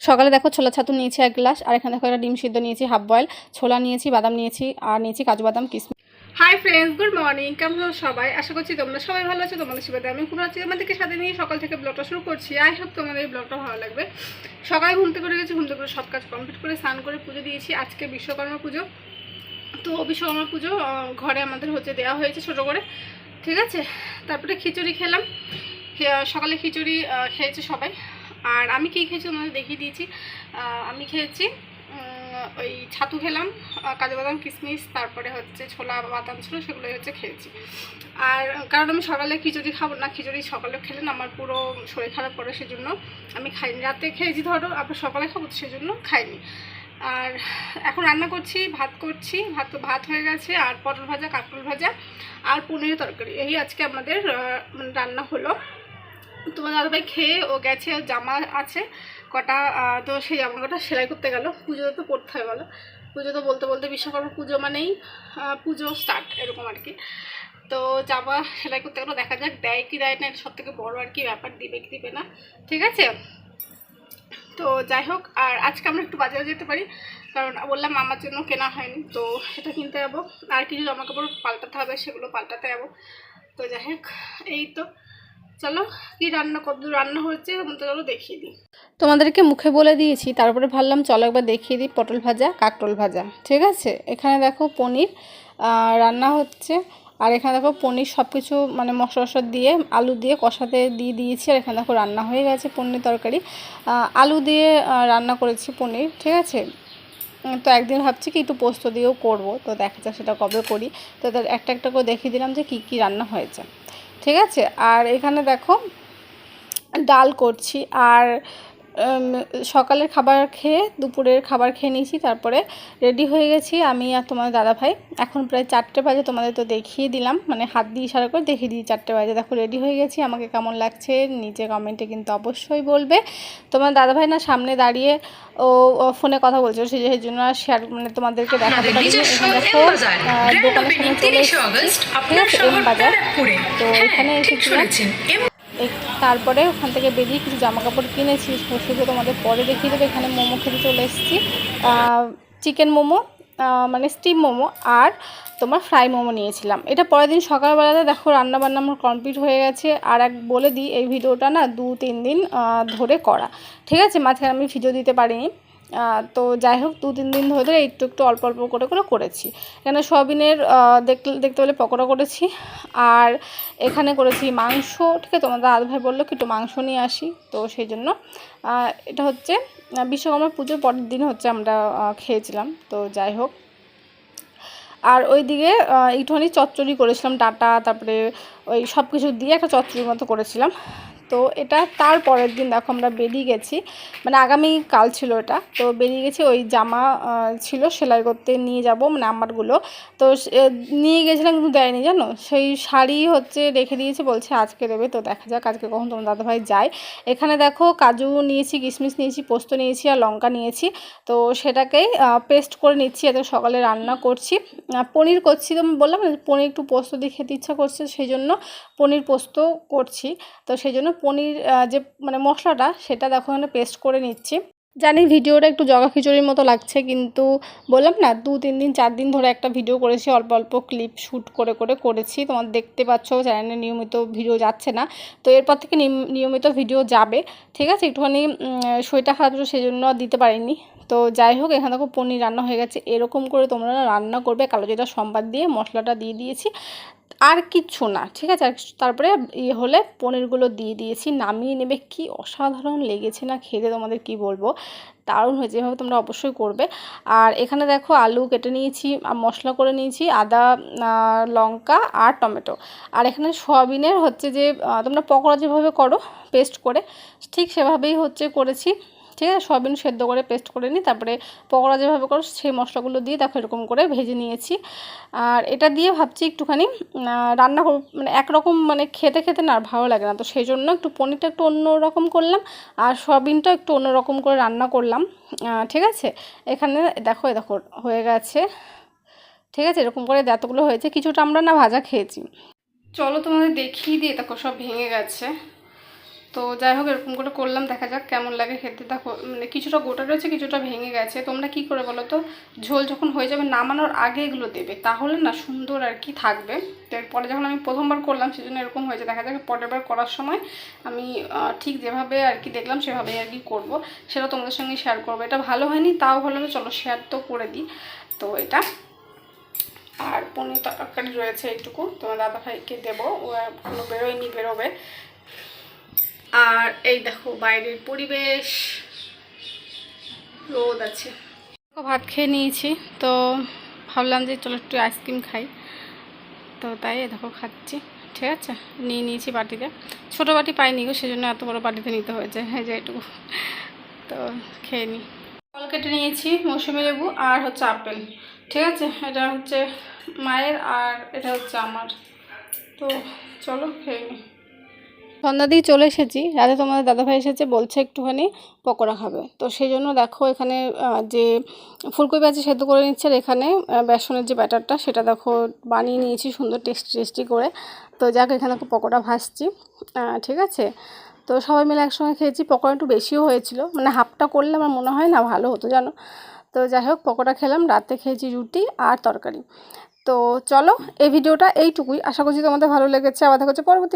সকালে দেখো ছোলা ছাতু নিয়েছি 1 গ্লাস, আর এখানে দেখো একটা ডিম সিদ্ধ নিয়েছি হাফ বয়েল, ছোলা নিয়েছি, বাদাম নিয়েছি, আর নিয়েছি কাজু বাদাম কিশমিশ। Hi friends, good morning. কেমন আছো সবাই? আশা করছি তোমরা সবাই ভালো আছো। তোমাদের সাথে আমি খুব আছি, তোমাদেরকে সাথে নিয়ে সকাল থেকে ব্লগটা শুরু করছি। আই হোপ তোমাদের এই ব্লগটা ভালো লাগবে। সকালে ঘুম থেকে উঠে গেছি, ঘুম থেকে সব কাজ কমপ্লিট করে স্নান করে পুজো দিয়েছি। আজকে বিশ্বকর্মা পুজো, তো বিশ্বকর্মা পুজো ঘরে আমাদের হচ্ছে দেওয়া হয়েছে ছোটো করে, ঠিক আছে। তারপরে খিচুড়ি খেলাম, সকালে খিচুড়ি খেয়েছে সবাই। আর আমি কী খেয়েছি তোমাদের দেখিয়ে দিয়েছি। আমি খেয়েছি ওই ছাতু খেলাম, কাজু বাদাম কিশমিশ, তারপরে হচ্ছে ছোলা বাদাম ছিল, সেগুলোই হচ্ছে খেয়েছি। আর কারণ আমি সকালে খিচুড়ি খাবো না, খিচুড়ি সকালে খেলে না আমার পুরো শরীর খারাপ করে, সেজন্য আমি খাইনি। রাতে খেয়েছি ধরো, আবার সকালে খাবো, সেজন্য খাইনি। আর এখন রান্না করছি, ভাত হয়ে গেছে, আর পটল ভাজা, কাঁকরোল ভাজা, আর পনিরের তরকারি, এই আজকে আমাদের রান্না হলো। তোমার দাদাভাই খেয়ে ও গেছে, জামা আছে কটা, তো সেই জামা কটা সেলাই করতে গেল। পুজোতে তো পড়তে হয় বলো, পুজো তো বলতে বলতে বিশ্বকর্মা পুজো মানেই পুজো স্টার্ট, এরকম আর কি। তো জামা সেলাই করতে গেলো, দেখা যাক দেয় কি দেয় না, এটা সব থেকে বড়ো আর কি ব্যাপার, দিবে কি দিবে না, ঠিক আছে। তো যাই হোক, আর আজকে আমরা একটু বাজারে যেতে পারি, কারণ বললাম আমার জন্য কেনা হয়নি, তো সেটা কিনতে যাবো। আর কিছু জামা কাপড় পাল্টাতে হবে, সেগুলো পাল্টাতে যাবো। তো যাই হোক, এই তো চলো কি রান্না, কতদূর রান্না হচ্ছে চলো দেখিয়ে দিই। তোমাদেরকে মুখে বলে দিয়েছি, তারপরে ভাবলাম চলো একবার দেখিয়ে দিই। পটল ভাজা, কাঁকরোল ভাজা, ঠিক আছে। এখানে দেখো পনির রান্না হচ্ছে, আর এখানে দেখো পনির সব কিছু মানে মশলা দিয়ে আলু দিয়ে কষাতে দিয়ে দিয়েছি। আর এখানে দেখো রান্না হয়ে গেছে পনির তরকারি, আলু দিয়ে রান্না করেছি পনির, ঠিক আছে। তো একদিন ভাবছি কি একটু পোস্ত দিয়েও করবো, তো দেখা যাক সেটা কবে করি। তো একটা একটা করে দেখিয়ে দিলাম যে কী কী রান্না হয়েছে, ঠিক আছে। আর এখানে দেখো ডাল করছি, আর সকালের খাবার খেয়ে দুপুরের খাবার খেয়ে নিয়েছি, তারপরে রেডি হয়ে গেছি আমি আর তোমার দাদাভাই। এখন প্রায় 4টে বাজে, তোমাদের তো দেখিয়ে দিলাম, মানে হাত দিয়ে ইশারা করে দেখিয়ে দিই 4টে বাজে। দেখো রেডি হয়ে গেছি, আমাকে কেমন লাগছে নিচে কমেন্টে কিন্তু অবশ্যই বলবে। তোমার দাদাভাই না সামনে দাঁড়িয়ে ও ফোনে কথা বলছে, সেই জন্য শেয়ার মানে তোমাদেরকে দেখাতে পারিনি। এখানে দেখো দোকানের সামনে চলে এসেছি, ঠিক আছে, এম বাজার। তো এখানে এসেছিলাম, তারপরে ওখান থেকে বেরিয়ে কিছু জামা কাপড় কিনেছি, সেগুলো তোমাদের পরে দেখিয়ে দেবো। এখানে মোমো খেতে চলে এসেছি, চিকেন মোমো, মানে স্টিম মোমো, আর তোমার ফ্রাই মোমো নিয়েছিলাম। এটা পরের দিন সকালবেলাতে দেখো রান্নাবান্না আমার কমপ্লিট হয়ে গেছে। আর এক বলে দিই, এই ভিডিওটা না 2-3 দিন ধরে করা, ঠিক আছে। মাঝখানে আমি ভিডিও দিতে পারিনি, তো যাই হোক 2-3 দিন ধরে একটু একটু অল্প অল্প করে করেছি। এখানে সয়াবিনের দেখতে পেলে পকোড়া করেছি, আর এখানে করেছি মাংস, ঠিক আছে। তোমাদের দাদাভাই বললো কি একটু মাংস নিয়ে আসি, তো সেই জন্য এটা হচ্ছে বিশ্বকর্মা পুজোর পরের দিন হচ্ছে আমরা খেয়েছিলাম। তো যাই হোক, আর ওইদিকে একটুখানি চচ্চড়ি করেছিলাম, ডাঁটা তারপরে ওই সব কিছু দিয়ে একটা চচ্চড়ির মতো করেছিলাম। তো এটা তার পরের দিন দেখো আমরা বেরিয়ে গেছি, মানে আগামীকাল ছিল এটা। তো বেরিয়ে গেছি, ওই জামা ছিল সেলাই করতে নিয়ে যাব, মানে আমারগুলো। তো নিয়ে গেছিলাম কিন্তু দেয়নি, জানো। সেই শাড়ি হচ্ছে রেখে দিয়েছে, বলছে আজকে দেবে। তো দেখা যাক আজকে কখন তোমার দাদাভাই যায়। এখানে দেখো কাজু নিয়েছি, কিশমিশ নিয়েছি, পোস্ত নিয়েছি, আর লঙ্কা নিয়েছি। তো সেটাকেই পেস্ট করে নিচ্ছি, এত সকালে রান্না করছি। পনির করছি, তো আমি বললাম পনির একটু পোস্ত দিয়ে খেতে ইচ্ছা করছে, সেই জন্য পনির পোস্ত করছি। তো সেই জন্য পনির যে মানে মশলাটা, সেটা দেখো এখানে পেস্ট করে নিচ্ছি। জানি ভিডিওটা একটু জগা খিচুড়ির মতো লাগছে, কিন্তু বললাম না 2-3 দিন 4 দিন ধরে একটা ভিডিও করেছি, অল্প অল্প ক্লিপ শ্যুট করেছি। তোমার দেখতে পাচ্ছ চ্যানেলে নিয়মিত ভিডিও যাচ্ছে না, তো এরপর থেকে নিয়মিত ভিডিও যাবে, ঠিক আছে। একটুখানি শরীরটা খারাপ ছিল, সেই জন্য দিতে পারিনি। তো যাই হোক, এখানে দেখো পনির রান্না হয়ে গেছে। এরকম করে তোমরা রান্না করবে, কালো জিরা সম্বাদ দিয়ে মশলাটা দিয়ে দিয়েছি, আর কিচ্ছু না, ঠিক আছে। আর তারপরে হলে পনিরগুলো দিয়ে দিয়েছি, নামিয়ে নেবে। কি অসাধারণ লেগেছে না খেতে, তোমাদের কি বলবো, দারুণ হয়েছে। এভাবে তোমরা অবশ্যই করবে। আর এখানে দেখো আলু কেটে নিয়েছি, মশলা করে নিয়েছি, আদা, লঙ্কা আর টমেটো। আর এখানে সয়াবিনের হচ্ছে যে তোমরা পকোড়া যেভাবে করো পেস্ট করে, ঠিক সেভাবেই হচ্ছে করেছি, ঠিক আছে। সয়াবিন সেদ্ধ করে পেস্ট করে নিই, তারপরে পকোড়া যেভাবে করো সেই মশলাগুলো দিয়ে দেখো এরকম করে ভেজে নিয়েছি। আর এটা দিয়ে ভাবছি একটুখানি রান্না করব, মানে একরকম মানে খেতে খেতে না আর ভালো লাগে না, তো সেই জন্য একটু পনিরটা একটু অন্য রকম করলাম, আর সয়াবিনটা একটু অন্য রকম করে রান্না করলাম, ঠিক আছে। এখানে দেখো দেখো হয়ে গেছে, ঠিক আছে। এরকম করে এতগুলো হয়েছে, কিছুটা আমরা না ভাজা খেয়েছি। চলো তোমাদের দেখিয়ে দিয়ে, দেখো সব ভেঙে গেছে। তো যাই হোক এরকম করে করলাম, দেখা যাক কেমন লাগে খেতে। দেখো মানে কিছুটা গোটা রয়েছে, কিছুটা ভেঙে গেছে। তোমরা কি করে বলো তো, ঝোল যখন হয়ে যাবে নামানোর আগে এগুলো দেবে, তাহলে না সুন্দর আর কি থাকবে। তো এরপরে যখন আমি প্রথমবার করলাম সেজন্য এরকম হয়েছে। দেখা যাক পরের বার করার সময় আমি ঠিক যেভাবে আর কি দেখলাম সেভাবেই আর কি করবো, সেটা তোমাদের সঙ্গে শেয়ার করবো। এটা ভালো হয়নি তাও ভালো, চলো শেয়ার তো করে দিই। তো এটা আর পনির তরকারি রয়েছে এইটুকু, তোমার দাদাভাইকে দেবো, ও এখনো বেরোয়নি, বেরোবে। আর এই দেখো বাইরের পরিবেশ, রোদ আছে। ভাত খেয়ে নিয়েছি, তো ভাবলাম যে চলো একটু আইসক্রিম খাই, তো তাই দেখো খাচ্ছি। ঠিক আছে, নিয়ে নিয়েছি বাটিতে, ছোটো বাটি পাইনি গো, সেজন্য এত বড় বাটিতে নিতে হয়েছে, হ্যাঁ যে এটুকু। তো খেয়ে নিই। ফল কেটে নিয়েছি, মৌসুমী লেবু আর হচ্ছে আপেল। ঠিক আছে, এটা হচ্ছে মায়ের আর এটা হচ্ছে আমার। তো চলো খেয়ে নিই। সন্ধ্যা দিয়ে চলে এসেছি, রাতে তোমাদের দাদাভাই এসেছে, বলছে একটুখানি পকোড়া খাবে। তো সেই জন্য দেখো এখানে যে ফুলকপি আছে সেদ্ধ করে নিচ্ছে, আর এখানে বেসনের যে ব্যাটারটা সেটা দেখো বানিয়ে নিয়েছি সুন্দর টেস্টি টেস্টি করে। তো যাক এখানে পকোড়া ভাজছি। ঠিক আছে, তো সবাই মিলে একসঙ্গে খেয়েছি। পকোড়া একটু বেশিও হয়েছিল, মানে হাফটা করলে আমার মনে হয় না ভালো হতো জানো। তো যাই হোক পকোড়া খেলাম, রাতে খেয়েছি রুটি আর তরকারি। তো চলো এই ভিডিওটা এইটুকুই, আশা করছি তোমাদের ভালো লেগেছে। আবার দেখা হচ্ছে পরবর্তী